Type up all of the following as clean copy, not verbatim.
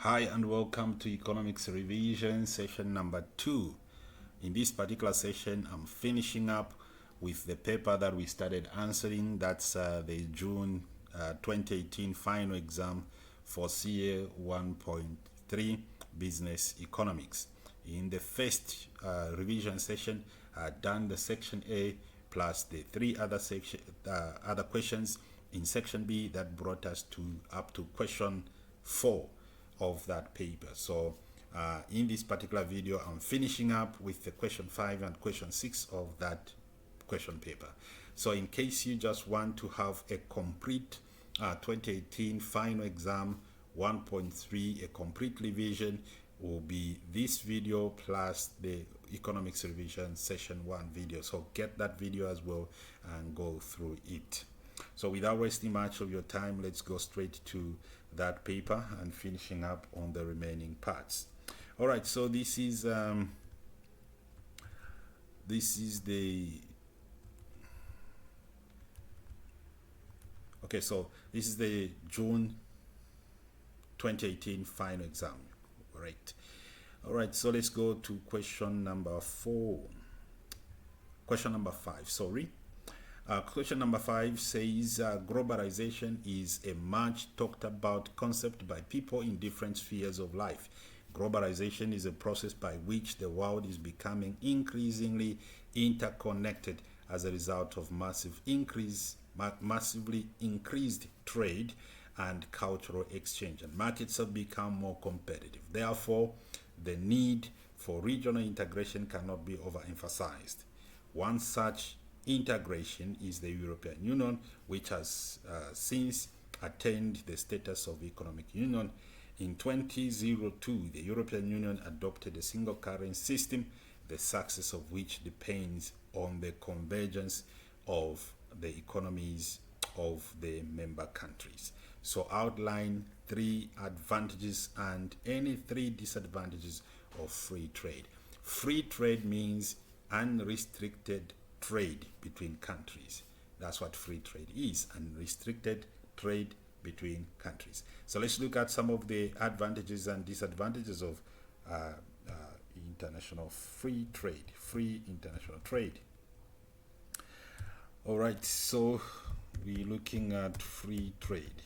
Hi and welcome to Economics Revision session number 2. In this particular session, I'm finishing up with the paper that we started answering. That's the June 2018 final exam for CA 1.3 Business Economics. In the first revision session, I'd done the section A plus the three other questions in section B that brought us up to question 4 of that paper. So in this particular video, I'm finishing up with the question 5 and question 6 of that question paper. So in case you just want to have a complete 2018 final exam 1.3, a complete revision, will be this video plus the economics revision session 1 video. So get that video as well and go through it. So without wasting much of your time, let's go straight to that paper and finishing up on the remaining parts. All right, so this is the June 2018 final exam. All right, so let's go to question number 5. Question number 5 says globalization is a much talked about concept by people in different spheres of life. Globalization is a process by which the world is becoming increasingly interconnected as a result of massively increased trade and cultural exchange, and markets have become more competitive. Therefore, the need for regional integration cannot be overemphasized. One such integration is the European Union, which has since attained the status of economic union. In 2002, the European Union adopted a single currency system, the success of which depends on the convergence of the economies of the member countries. So outline 3 advantages and any 3 disadvantages of free trade. Free trade means unrestricted trade between countries. That's what free trade is, unrestricted trade between countries. So let's look at some of the advantages and disadvantages of international free international trade. All right, so we're looking at free trade.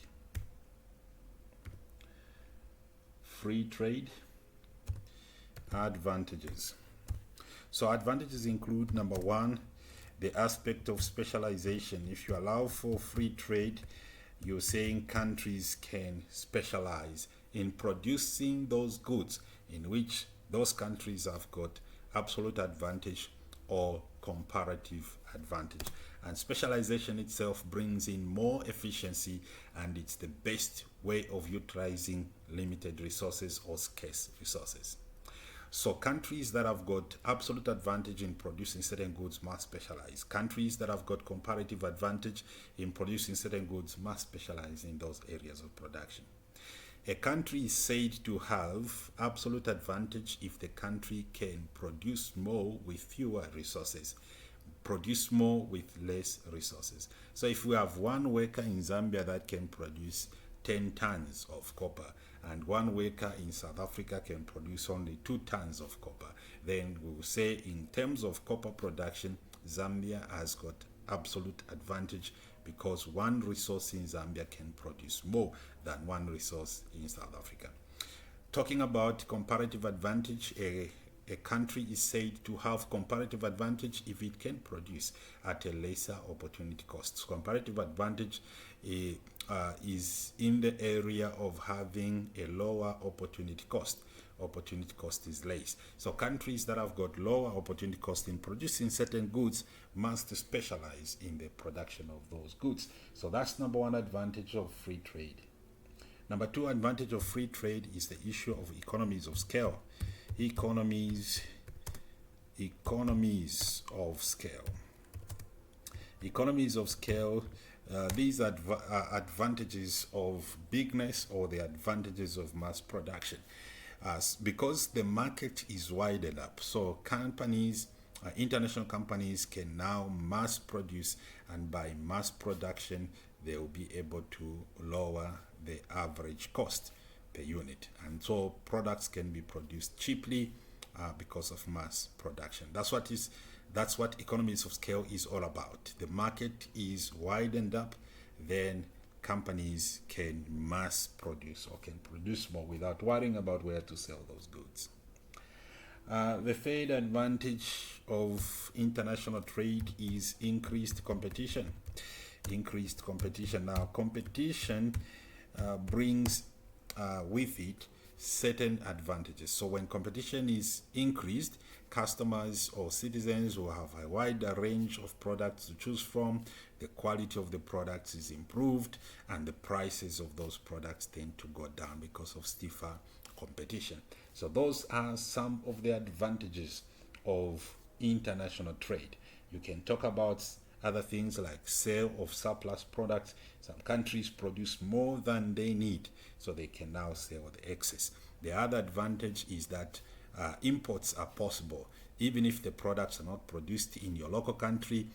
Free trade advantages. So advantages include, number 1, the aspect of specialization. If you allow for free trade, you're saying countries can specialize in producing those goods in which those countries have got absolute advantage or comparative advantage. And specialization itself brings in more efficiency, and it's the best way of utilizing limited resources or scarce resources. So countries that have got absolute advantage in producing certain goods must specialize. Countries that have got comparative advantage in producing certain goods must specialize in those areas of production. A country is said to have absolute advantage if the country can produce more with fewer resources, produce more with less resources. So if we have one worker in Zambia that can produce 10 tons of copper, and one worker in South Africa can produce only 2 tons of copper, then we will say in terms of copper production, Zambia has got absolute advantage because one resource in Zambia can produce more than one resource in South Africa. Talking about comparative advantage, a country is said to have comparative advantage if it can produce at a lesser opportunity cost. Comparative advantage is in the area of having a lower opportunity cost. Opportunity cost is less. So countries that have got lower opportunity cost in producing certain goods must specialize in the production of those goods. So that's number 1 advantage of free trade. Number 2 advantage of free trade is the issue of economies of scale. Economies of scale. Economies of scale, these are advantages of bigness or the advantages of mass production. Because the market is widened up, so companies, international companies can now mass produce, and by mass production they will be able to lower the average cost per unit, and and so products can be produced cheaply because of mass production. That's what economies of scale is all about. The market is widened up, then companies can mass produce or can produce more without worrying about where to sell those goods. The third advantage of international trade is increased competition. Increased competition. Now, competition brings with it certain advantages. So when competition is increased, customers or citizens will have a wider range of products to choose from, the quality of the products is improved, and the prices of those products tend to go down because of stiffer competition. So those are some of the advantages of international trade. You can talk about other things like sale of surplus products. Some countries produce more than they need, so they can now sell the excess. The other advantage is that imports are possible. Even if the products are not produced in your local country,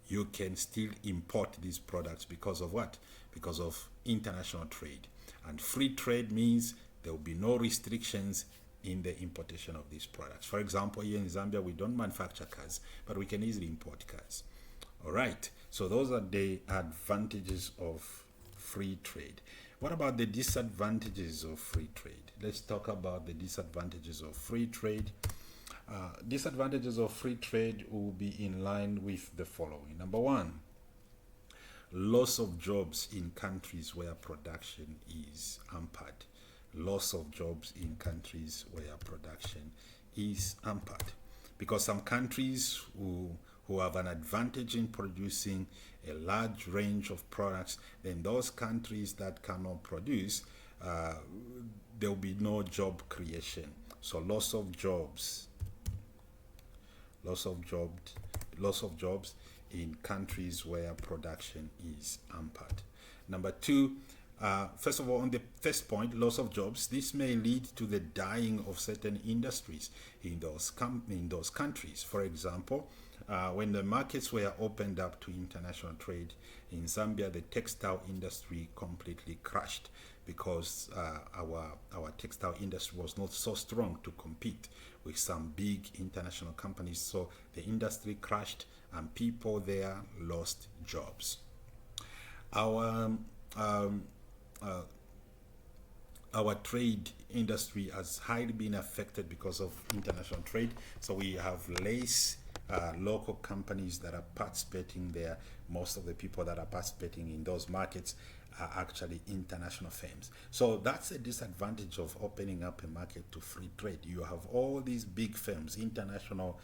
you can still import these products because of what? Because of international trade. And free trade means there will be no restrictions in the importation of these products. For example, here in Zambia, we don't manufacture cars, but we can easily import cars. All right, so those are the advantages of free trade. What about the disadvantages of free trade? Let's talk about the disadvantages of free trade. Disadvantages of free trade will be in line with the following. Number one, loss of jobs in countries where production is hampered. Loss of jobs in countries where production is hampered. Because some countries who have an advantage in producing a large range of products, then those countries that cannot produce, there will be no job creation. So loss of jobs in countries where production is hampered. Number two, first of all, on the first point, loss of jobs, this may lead to the dying of certain industries in those countries. For example, when the markets were opened up to international trade in Zambia, the textile industry completely crashed because our textile industry was not so strong to compete with some big international companies. So the industry crashed and people there lost jobs. Our trade industry has highly been affected because of international trade. So we have less local companies that are participating there. Most of the people that are participating in those markets are actually international firms. So that's a disadvantage of opening up a market to free trade. You have all these big firms, international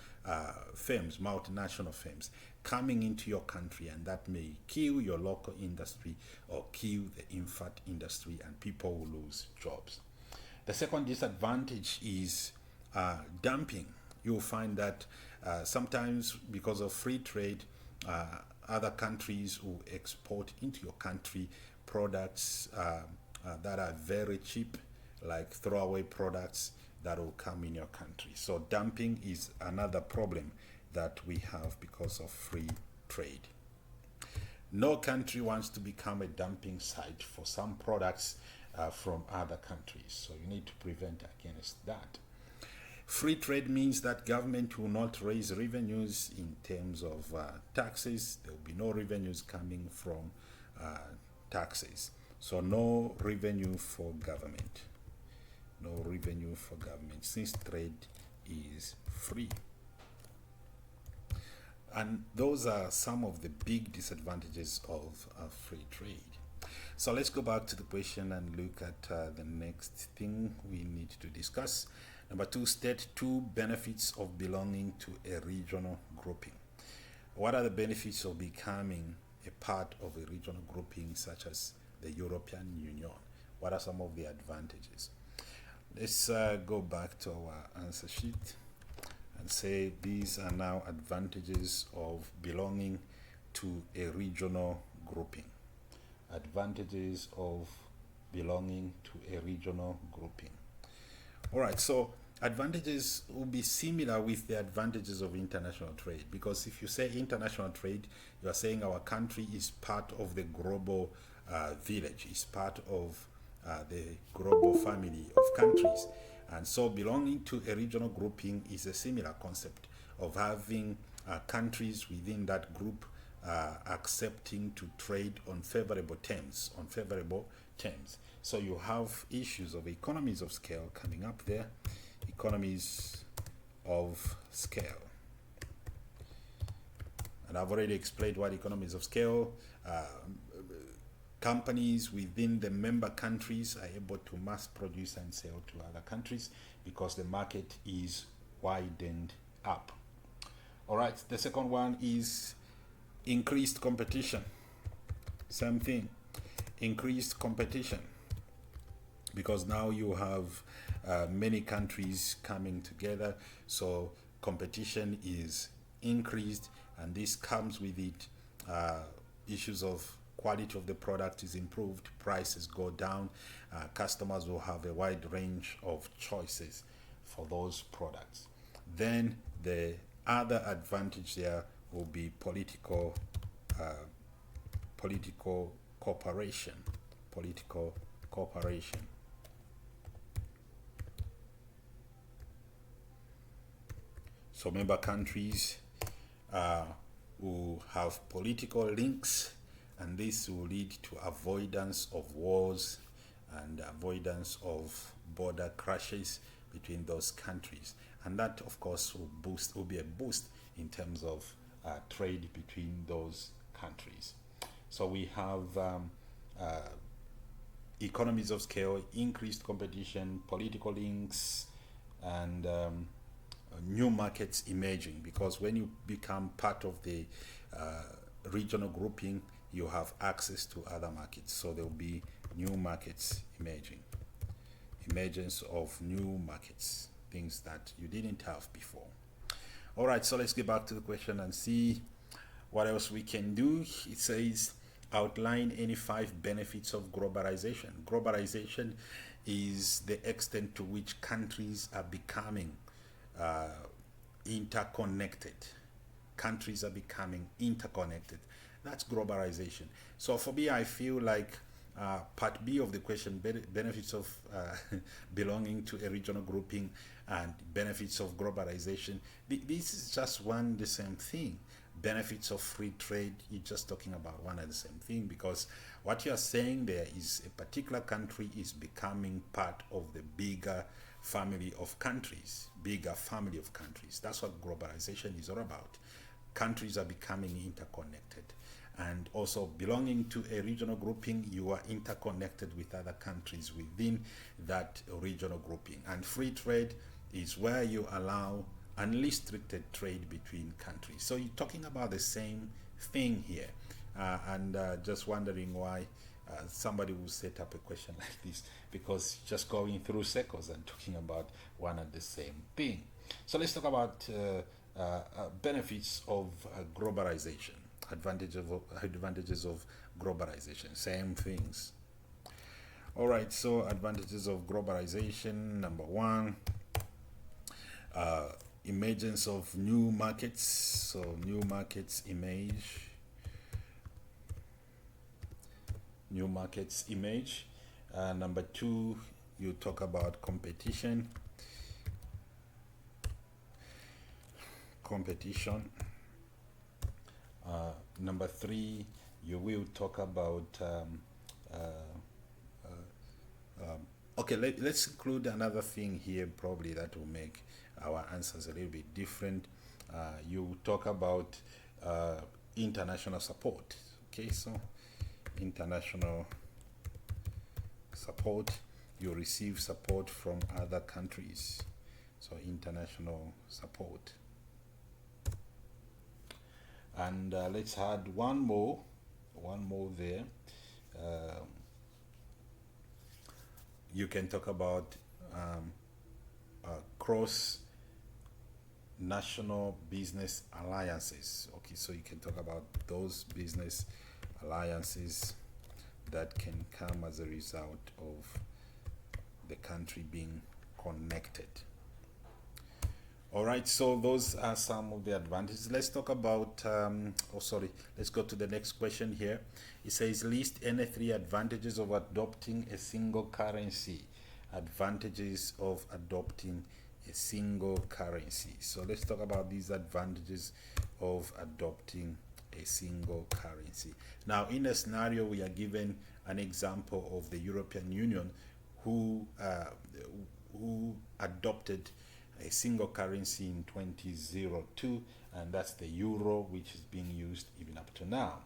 firms, multinational firms coming into your country, and that may kill your local industry or kill the infant industry, and people will lose jobs. The second disadvantage is dumping. You'll find that sometimes because of free trade, other countries will export into your country products that are very cheap, like throwaway products that will come in your country. So dumping is another problem that we have because of free trade. No country wants to become a dumping site for some products from other countries, so you need to prevent against that. Free trade means that government will not raise revenues in terms of taxes. There will be no revenues coming from taxes. So no revenue for government. No revenue for government since trade is free. And those are some of the big disadvantages of free trade. So let's go back to the question and look at the next thing we need to discuss. Number two, state two benefits of belonging to a regional grouping. What are the benefits of becoming a part of a regional grouping such as the European Union? What are some of the advantages? Let's go back to our answer sheet and say these are now advantages of belonging to a regional grouping. Advantages of belonging to a regional grouping. All right, so advantages will be similar with the advantages of international trade, because if you say international trade, you are saying our country is part of the global village, is part of the global family of countries. And so belonging to a regional grouping is a similar concept of having countries within that group accepting to trade on favorable terms, So you have issues of economies of scale coming up there, economies of scale. And I've already explained what economies of scale. Companies within the member countries are able to mass produce and sell to other countries because the market is widened up. All right, the second one is increased competition. Same thing, increased competition, because now you have many countries coming together, so competition is increased, and this comes with it issues of quality of the product is improved, prices go down, customers will have a wide range of choices for those products. Then the other advantage there will be political cooperation. So member countries will have political links, and this will lead to avoidance of wars and avoidance of border crashes between those countries, and that of course will be a boost in terms of trade between those countries. So we have economies of scale, increased competition, political links, and new markets emerging, because when you become part of the regional grouping, you have access to other markets, so there will be new markets emerging, emergence of new markets, things that you didn't have before. All right, so let's get back to the question and see what else we can do. It says outline any 5 benefits of globalization. Globalization is the extent to which countries are becoming interconnected. Countries are becoming interconnected. That's globalization. So for me, I feel like part B of the question, benefits of belonging to a regional grouping and benefits of globalization, this is just one the same thing. Benefits of free trade, you're just talking about one and the same thing, because what you are saying there is a particular country is becoming part of the bigger family of countries. That's what globalization is all about. Countries are becoming interconnected. And also belonging to a regional grouping, you are interconnected with other countries within that regional grouping. And free trade is where you allow unrestricted trade between countries. So you're talking about the same thing here. And just wondering why somebody will set up a question like this, because just going through circles and talking about one and the same thing. So let's talk about benefits of globalization. Advantages of globalization, same things. All right, so advantages of globalization. Number 1, emergence of new markets. So new markets emerge. Number 2, you talk about competition. Number 3, you will talk about okay, let's include another thing here probably that will make our answers a little bit different. You talk about international support. Okay, so international support, you receive support from other countries, so international support. And let's add one more there. You can talk about cross national business alliances. Okay, so you can talk about those business alliances that can come as a result of the country being connected. All right, so those are some of the advantages. Let's talk about, let's go to the next question here. It says, list any three advantages of adopting a single currency. Advantages of adopting a single currency. So let's talk about these advantages of adopting a single currency. Now, in a scenario, we are given an example of the European Union who adopted a single currency in 2002, and that's the euro, which is being used even up to now.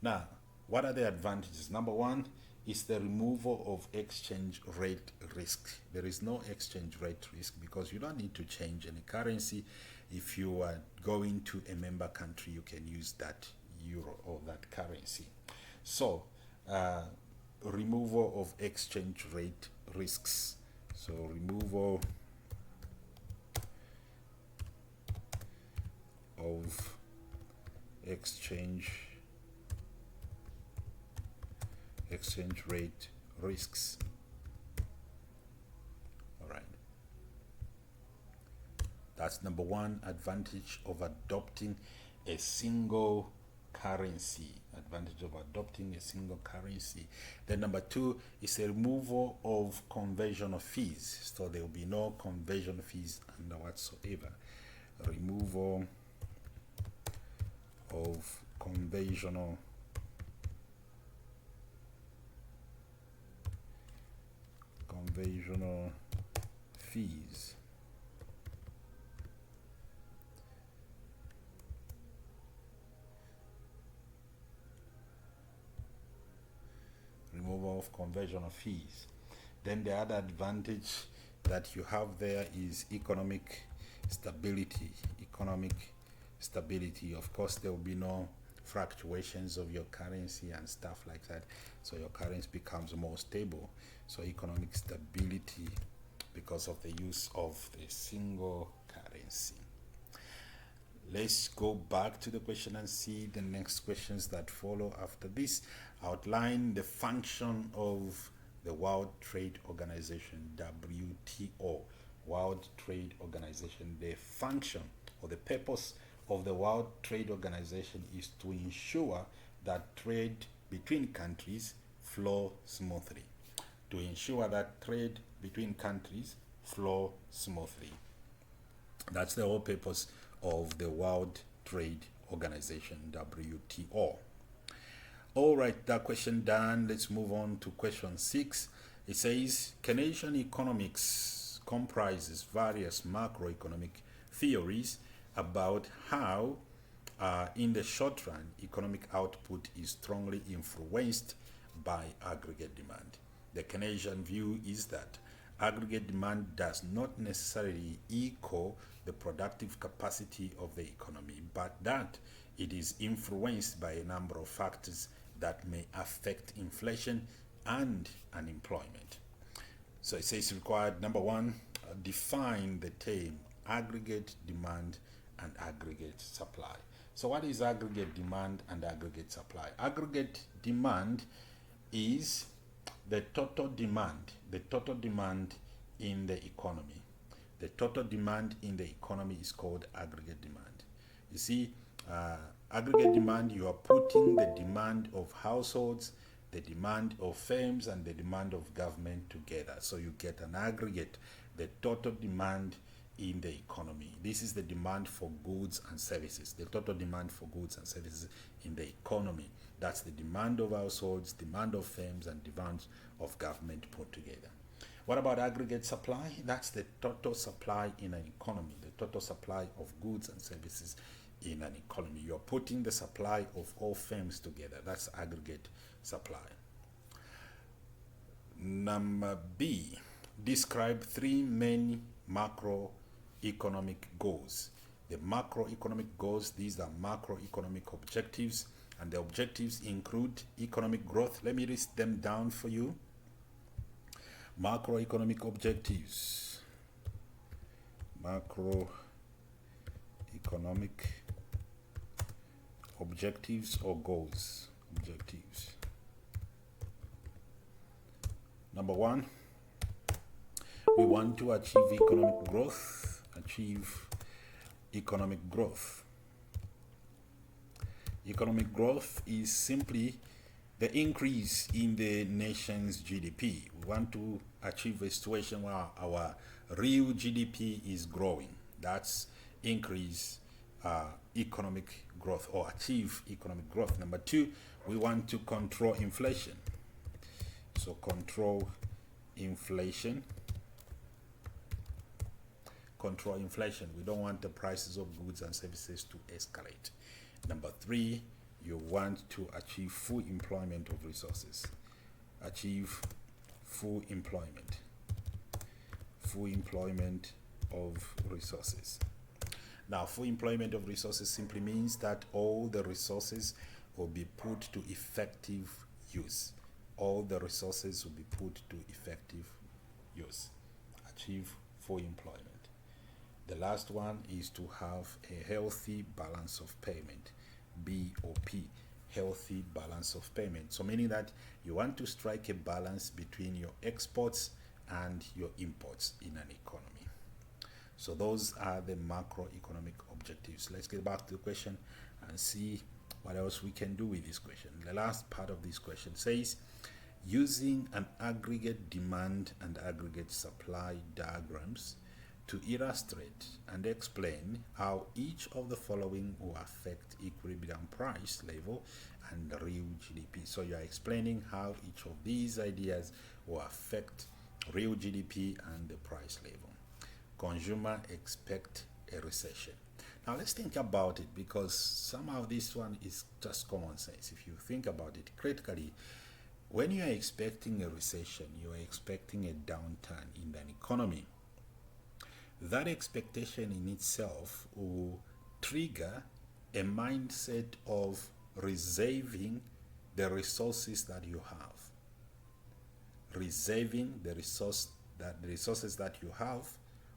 Now, what are the advantages? Number one is the removal of exchange rate risk. There is no exchange rate risk because you don't need to change any currency. If you are going to a member country, you can use that euro or that currency. So, removal of exchange rate risks. So, removal of exchange rate risks. All right, that's number one advantage of adopting a single currency. Then number two is a removal of conversion fees. So there will be no conversion fees under whatsoever. Removal of conversion fees. Removal of conversion fees. Then the other advantage that you have there is economic stability. Of course, there will be no fluctuations of your currency and stuff like that, so your currency becomes more stable. So economic stability because of the use of the single currency. Let's go back to the question and see the next questions that follow after this. Outline the function of the World Trade Organization, WTO. World Trade Organization. The function or the purpose of the World Trade Organization is to ensure that trade between countries flow smoothly. To ensure that trade between countries flow smoothly. That's the whole purpose of the World Trade Organization, WTO. All right, that question done. Let's move on to question 6. It says, Canadian economics comprises various macroeconomic theories about how, in the short run, economic output is strongly influenced by aggregate demand. The Canadian view is that aggregate demand does not necessarily equal the productive capacity of the economy, but that it is influenced by a number of factors that may affect inflation and unemployment. So it says required, number one, define the term aggregate demand and aggregate supply. So what is aggregate demand and aggregate supply? Aggregate demand is the total demand in the economy. The total demand in the economy is called aggregate demand. You see, aggregate demand, you are putting the demand of households, the demand of firms, and the demand of government together. So you get an aggregate, the total demand in the economy. This is the demand for goods and services, the total demand for goods and services in the economy. That's the demand of households, demand of firms, and demand of government put together. What about aggregate supply? That's the total supply in an economy, the total supply of goods and services in an economy. You're putting the supply of all firms together. That's aggregate supply. Number B, describe three main macroeconomic goals. The macroeconomic goals, these are macroeconomic objectives, and the objectives include economic growth. Let me list them down for you. Macroeconomic objectives. Macroeconomic objectives or goals. Objectives. Number one, we want to achieve economic growth achieve economic growth. Economic growth is simply the increase in the nation's GDP. We want to achieve a situation where our real GDP is growing. That's increase economic growth or achieve economic growth. Number two, we want to control inflation. So control inflation. Control inflation. We don't want the prices of goods and services to escalate. Number three, you want to achieve full employment of resources. Achieve full employment. Full employment of resources. Now, full employment of resources simply means that all the resources will be put to effective use. All the resources will be put to effective use. Achieve full employment. The last one is to have a healthy balance of payment. BOP, healthy balance of payment. So meaning that you want to strike a balance between your exports and your imports in an economy. So those are the macroeconomic objectives. Let's get back to the question and see what else we can do with this question. The last part of this question says, using an aggregate demand and aggregate supply diagrams to illustrate and explain how each of the following will affect equilibrium price level and real GDP. So you are explaining how each of these ideas will affect real GDP and the price level. Consumer expect a recession. Now let's think about it, because somehow this one is just common sense. If you think about it critically, when you are expecting a recession, you are expecting a downturn in an economy. That expectation in itself will trigger a mindset of reserving the resources that you have. Reserving the resources that you have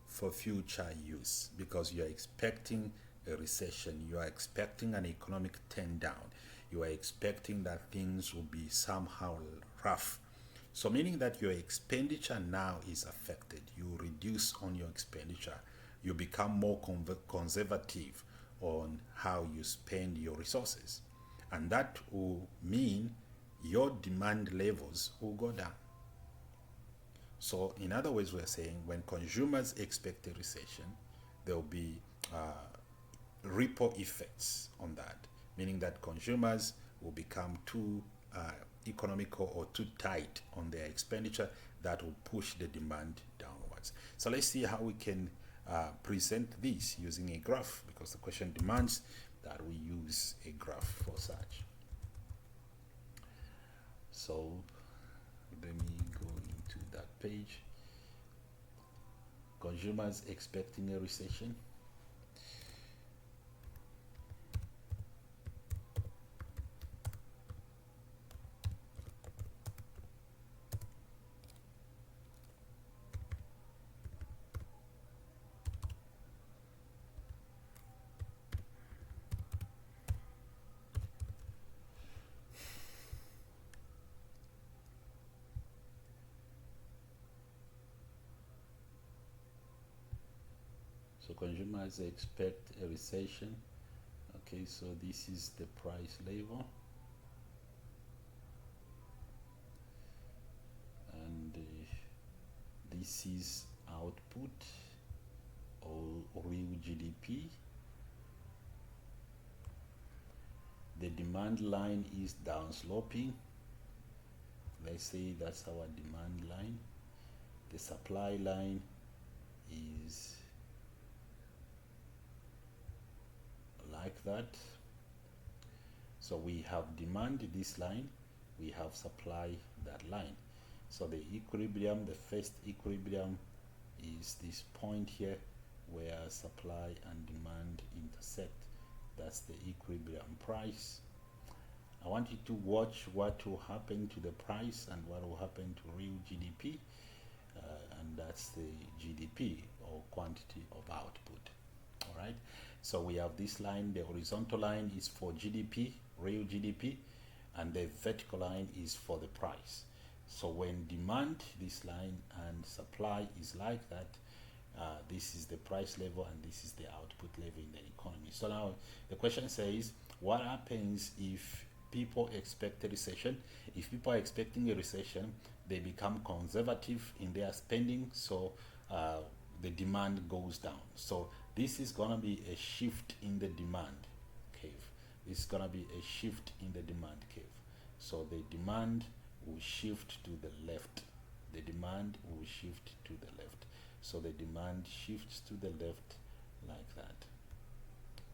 for future use, because you are expecting a recession, you are expecting an economic turn down, you are expecting that things will be somehow rough. So meaning that your expenditure now is affected. You reduce on your expenditure. You become more conservative on how you spend your resources. And that will mean your demand levels will go down. So in other words, we're saying when consumers expect a recession, there will be ripple effects on that, meaning that consumers will become too economical or too tight on their expenditure. That will push the demand downwards. So let's see how we can present this using a graph, because the question demands that we use a graph for such. So let me go into that page. Consumers expecting a recession. So consumers expect a recession. Okay, so this is the price level, and this is output or real GDP. The demand line is down sloping. Let's say that's our demand line. The supply line is like that. So we have demand, this line, we have supply, that line. So the equilibrium, the first equilibrium is this point here where supply and demand intersect. That's the equilibrium price. I want you to watch what will happen to the price and what will happen to real GDP, and that's the GDP, or quantity of output. All right, so we have this line. The horizontal line is for GDP, real GDP, and the vertical line is for the price. So when demand, this line, and supply is like that, this is the price level and this is the output level in the economy. So now the question says, what happens if people expect a recession? If people are expecting a recession, they become conservative in their spending, so the demand goes down. So this is going to be a shift in the demand curve. This is going to be a shift in the demand curve. So the demand will shift to the left. The demand will shift to the left. So the demand shifts to the left like that,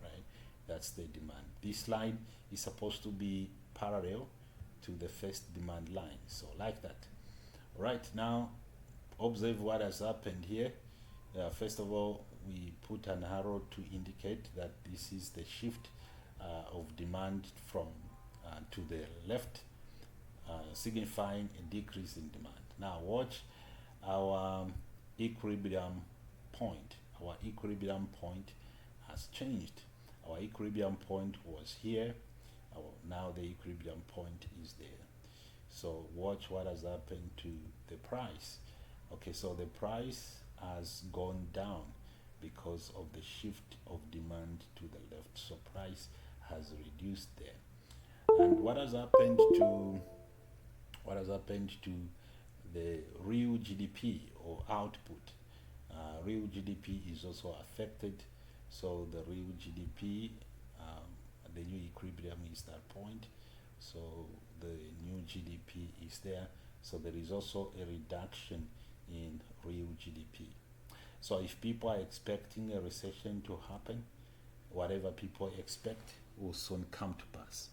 right? That's the demand. This line is supposed to be parallel to the first demand line, so like that. Right, now observe what has happened here. First of all, we put an arrow to indicate that this is the shift of demand from to the left, signifying a decrease in demand. Now watch our equilibrium point. Our equilibrium point has changed. Our equilibrium point was here. Now the equilibrium point is there. So watch what has happened to the price. Okay, so the price has gone down because of the shift of demand to the left. So price has reduced there. And what has happened to the real GDP or output? Real GDP is also affected. So the real GDP, the new equilibrium is that point. So the new GDP is there. So there is also a reduction in real GDP. So if people are expecting a recession to happen, whatever people expect will soon come to pass.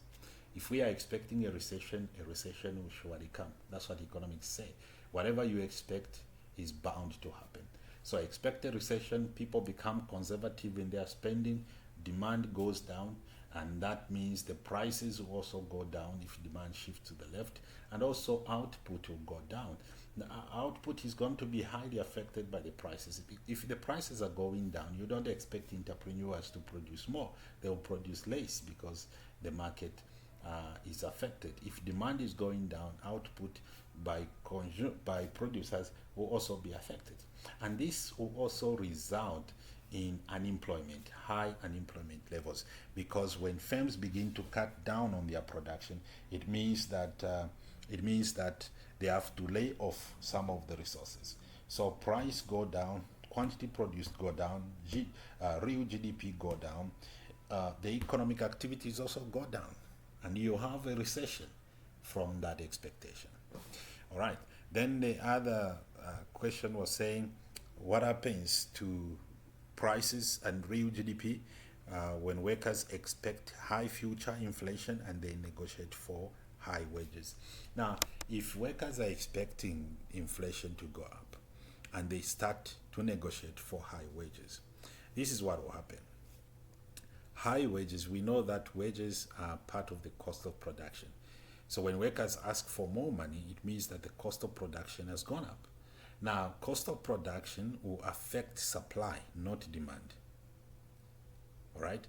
If we are expecting a recession will surely come. That's what economics say. Whatever you expect is bound to happen. So expect a recession, people become conservative in their spending, demand goes down, and that means the prices will also go down if demand shifts to the left, and also output will go down. The output is going to be highly affected by the prices. If the prices are going down, you don't expect entrepreneurs to produce more. They will produce less because the market is affected. If demand is going down, output by producers will also be affected. And this will also result in unemployment, high unemployment levels, because when firms begin to cut down on their production, it means that they have to lay off some of the resources. So price go down, quantity produced go down, real GDP go down, the economic activities also go down, and you have a recession from that expectation. All right. Then the other question was saying, what happens to prices and real GDP when workers expect high future inflation and they negotiate for high wages? Now, if workers are expecting inflation to go up and they start to negotiate for high wages, this is what will happen. High wages, we know that wages are part of the cost of production. So when workers ask for more money, it means that the cost of production has gone up. Now, cost of production will affect supply, not demand. All right?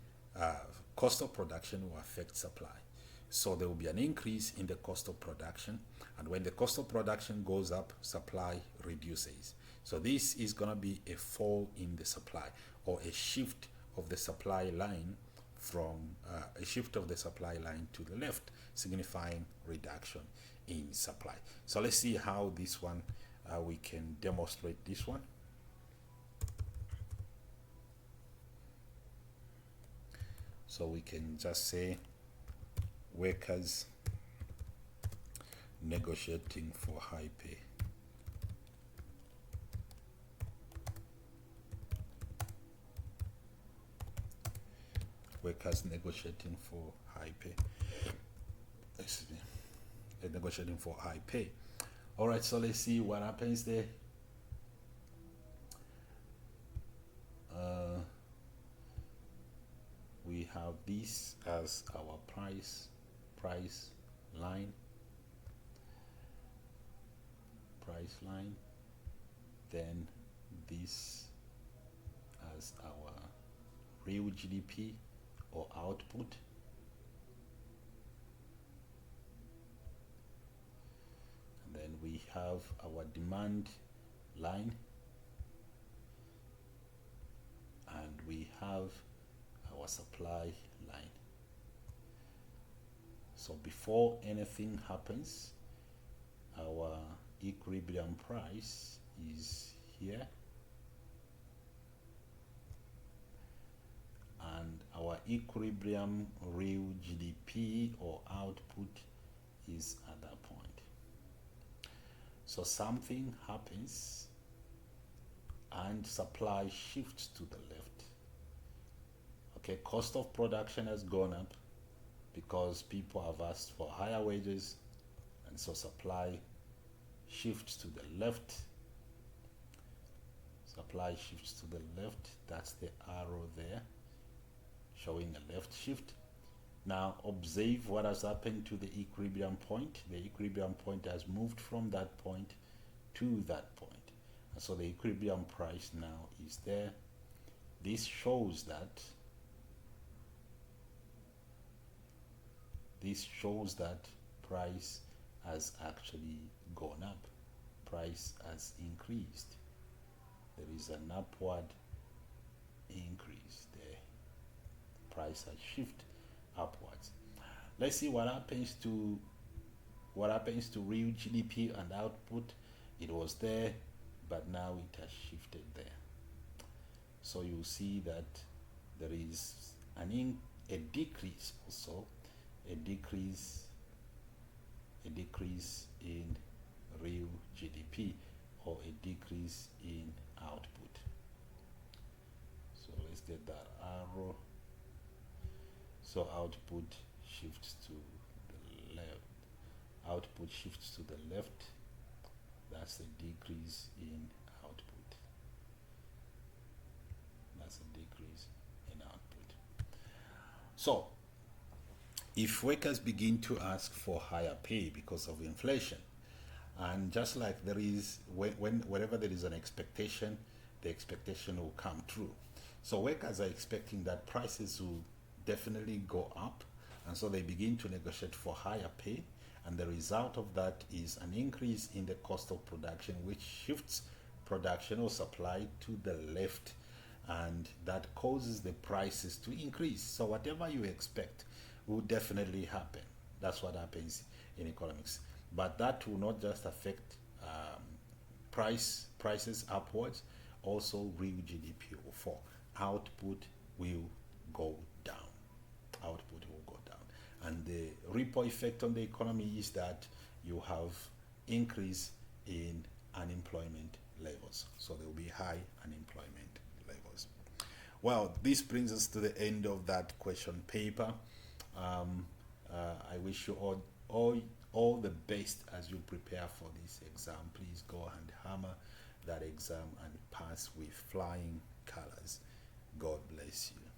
Cost of production will affect supply. So there will be an increase in the cost of production. And when the cost of production goes up, supply reduces. So this is going to be a fall in the supply, or a shift of the supply line from to the left, signifying reduction in supply. So let's see how this one we can demonstrate this one. So we can just say workers negotiating for high pay. Workers negotiating for high pay. Excuse me. They're negotiating for high pay. All right, so let's see what happens there. We have this as our price line. Then this as our real GDP or output. And then we have our demand line. supply line. So before anything happens, our equilibrium price is here, and our equilibrium real GDP or output is at that point. So something happens and supply shifts to the left. Okay, cost of production has gone up because people have asked for higher wages, and so supply shifts to the left. Supply shifts to the left. That's the arrow there showing a left shift. Now observe what has happened to the equilibrium point. The equilibrium point has moved from that point to that point. And so the equilibrium price now is there. This shows that price has actually gone up. Price has increased. There is an upward increase there. Price has shifted upwards. Let's see what happens to real GDP and output. It was there, but now it has shifted there. So you see that there is a decrease also, a decrease in real GDP, or a decrease in output. So let's get that arrow. So output shifts to the left. Output shifts to the left. That's a decrease in output. That's a decrease in output. So if workers begin to ask for higher pay because of inflation, and just like there is, wherever there is an expectation, the expectation will come true. So workers are expecting that prices will definitely go up, and so they begin to negotiate for higher pay, and the result of that is an increase in the cost of production, which shifts production or supply to the left, and that causes the prices to increase. So whatever you expect will definitely happen. That's what happens in economics. But that will not just affect prices upwards, also real GDP will fall. Output will go down. Output will go down. And the ripple effect on the economy is that you have increase in unemployment levels. So there will be high unemployment levels. Well, this brings us to the end of that question paper. I wish you all the best as you prepare for this exam. Please go and hammer that exam and pass with flying colors. God bless you.